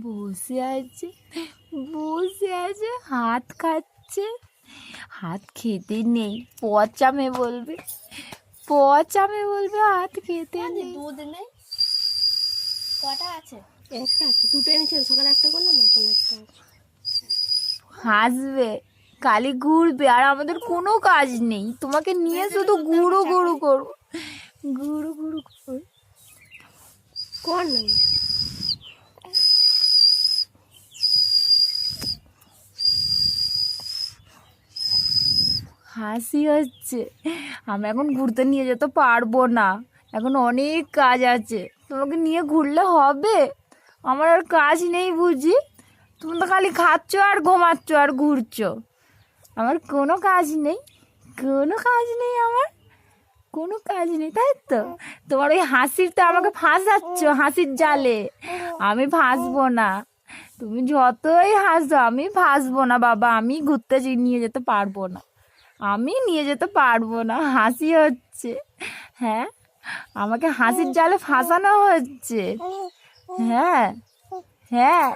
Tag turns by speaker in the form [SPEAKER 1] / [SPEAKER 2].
[SPEAKER 1] বসে আছে বসে আছে, হাত খাচ্ছে। হাত খেতে নেই, পচামে বলবে, পচামে বলবে হাত খেতে নেই।
[SPEAKER 2] দুধ নেই, কটা আছে?
[SPEAKER 3] একটা আছে, দুটো এনেছিলাম, সকালে একটা করলাম, এখন একটা আছে।
[SPEAKER 1] হাসবে, খালি ঘুরবে, আর আমাদের কোনো কাজ নেই, তোমাকে নিয়ে শুধু গুড়ু গুড়ু করবো, গুড়ু গুড়ু করবো।
[SPEAKER 3] কর নাই
[SPEAKER 1] হাসি হচ্ছে। আমি এখন ঘুরতে নিয়ে যেতে পারবো না, এখন অনেক কাজ আছে। তোমাকে নিয়ে ঘুরলে হবে? আমার আর কাজ নেই বুঝি? তুমি তো খালি খাচ্ছ আর ঘুমাচ্ছ আর ঘুরছো। আমার কোনো কাজ নেই, কোনো কাজ নেই, আমার কোনো কাজ নেই, তাই তো? তোমার ওই হাসির তো আমাকে ফাঁসাচ্ছ, হাসির জালে। আমি ফাঁসবো না, তুমি যতই হাসো আমি ফাঁসবো না বাবা। আমি ঘুরতে নিয়ে যেতে পারবো না, আমি নিয়ে যেতে পারবো না। হাসি হচ্ছে, হ্যাঁ, আমাকে হাসির জালে ফাঁসানো হচ্ছে। হ্যাঁ হ্যাঁ।